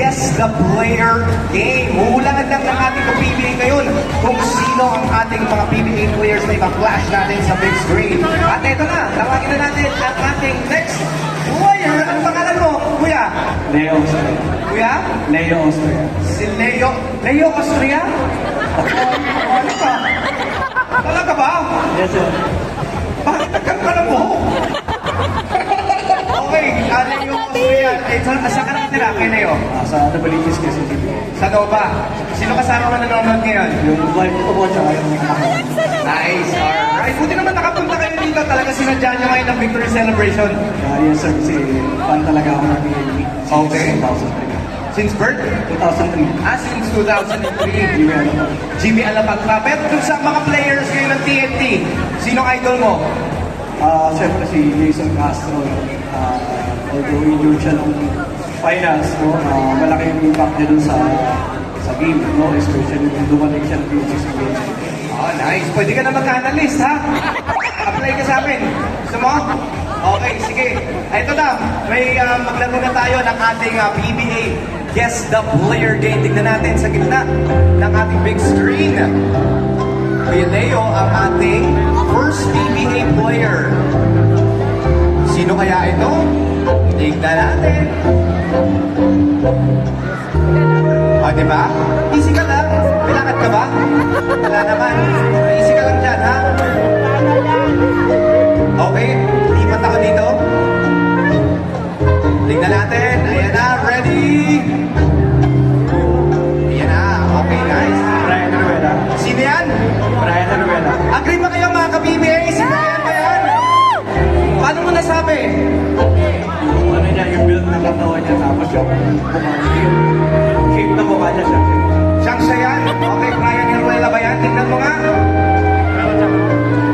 Guess the Player Game. Huhulaan lang ng ating PBA ngayon kung sino ang ating mga PBA players na ipa-flash natin sa big screen. At ito na, tawagin na natin ang ating next player. Ano pangalan mo, Kuya? Leo Austria. Kuya? Leo Austria. Si Leo. Leo Austria? Ano ka? Talaga ba? Yes, sir. Bakit nagkakaroon mo? Okay, Leo Austria. Saan ka nakatira kay Leo? Sa Nabalitis kasi dito. Sa Nova. Sino kasama mo nanonood ngayon? Yung wife ko po siya yung Nice. Alright. Buti naman nakapunta kayo dito. Talaga sinadya nyo ngayon ng victory celebration. yes, sir. Kasi fan talaga ako ng PNP. Okay. 2003. Since birth? 2003. Since 2003. Jimmy Alapan. Jimmy Alapan pa. Pero dun sa mga players ngayon ng TNT, sinong idol mo? Siyempre si Jason Castro. Although injured siya nung finals, no, malaki yung impact niya dun sa game, no? Especially kung dumating siya ng PHC game. Oh, nice. Pwede ka na mag-analyst, ha? Apply ka sa amin. Gusto mo? Okay, sige. Ito na. May maglaro na tayo ng ating PBA Guess the Player Game. Tignan natin sa gitna ng ating big screen. Kuya Leo ang ating first PBA player. Sino kaya ito? Tignan natin. Diba? Easy ka lang. Bilangad ka ba? Wala naman. Easy ka lang dyan, ha? Okay, lipat ako dito. Tignan natin. Ayan na, ready? Ayan na. Okay, guys. Brian Aruela. Sino yan? Brian Aruela. Agree ba kayo mga ka-PBA? Si Brian ba yan? Paano mo nasabi? Yung ano niya, yung build ng katawan niya, tapos yung shape na mukha niya siya. Siyang siya yan. Okay, Brian Aruela ba yan? Tignan mo nga.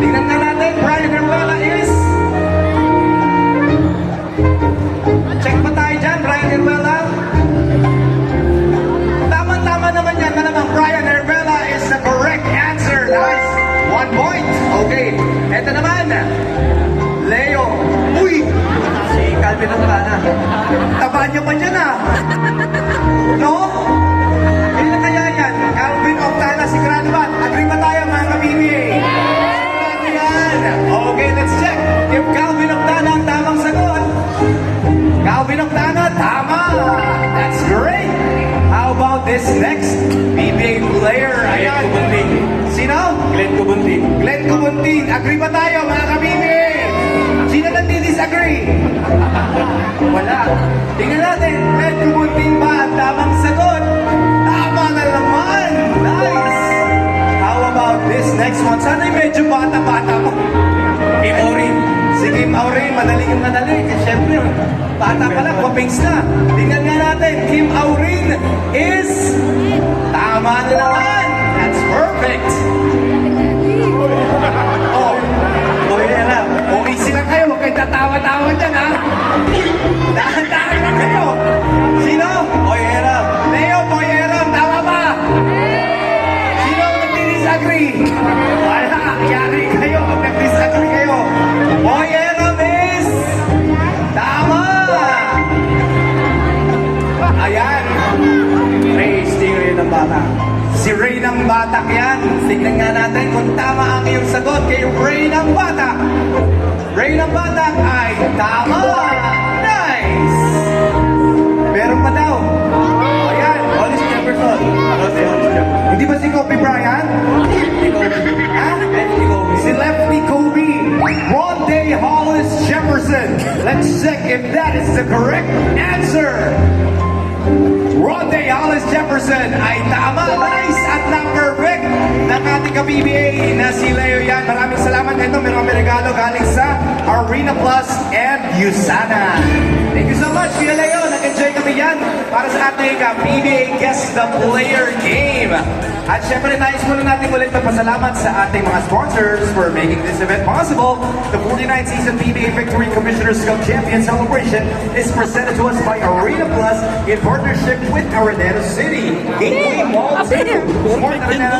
Tignan na natin. Brian Aruela is... Check pa tayo dyan, Brian Aruela. Tama-tama naman yan. Malamang Brian Aruela is the correct answer. Nice. 1 point. Okay. Ito naman. Leo. Uy! Si Calvin Octana. Taba niyo pa dyan, ah. No? Kailan kaya yan? Calvin Octana, si Grandbat. Agree ba tayo, mga ka-PBA? Yan. Okay, let's check. If Calvin Octana ang tamang sagot. Calvin Octana, tama. That's great. How about this next PBA player? Ayan. Kubunting. Sino? Glenn Kubunting. Glenn Kubuntin. Agree ba tayo, mga ka-PBA? Sino nagdi-disagree? Wala. Tingnan natin, Glenn Kubuntin ba ang tamang sagot? Tama na naman! Nice! How about this next one? Sana'y medyo bata-bata mo. Kim Orin. Si Kim Aurin, madali yung madali. Kasi syempre, bata pa lang, mapings na. Tingnan nga natin, Kim Aurin is... Tama na naman! That's perfect! Oh, Boyera. easy lang kayo, huwag kayong tatawa-tawa dyan, ha? Dahan-dahan lang kayo. Sino? Boyera. Leo Boyero, tama ba? Sino ang nag-disagree? Wala, yari kayo, pag nag-disagree kayo. Boyero is... Tama! Ayan. Ray Stingray ng bata. Si Ray ng Batak yan. Tignan nga natin kung tama ang iyong sagot kay Ray ng Batak. Ray ng Batak ay tama! Nice! Meron pa daw. Ayan. Hollis Jefferson. Ako si Hollis Jefferson. Hindi ba si Kobe Bryant? Si Kobe. Ha? Si Kobe. Si Lefty Kobe. Rondé Hollis Jefferson. Let's check if that is the correct answer. Rondé Hollis Jefferson ay tama. Nice at na-perfect ng ating ka-PBA na si Leo yan. Maraming salamat. Ito, meron kami regalo galing sa Arena Plus and USANA. Thank you so much, Kuya Leo. Nag-enjoy kami yan para sa ating PBA Guess the Player Game. At syempre, nais muna natin ulit magpasalamat sa ating mga sponsors for making this event possible. The 49th Season PBA Victory Commissioner's Cup Champion Celebration is presented to us by Arena Plus in partnership with Araneta City. Gateway Mall 2. More than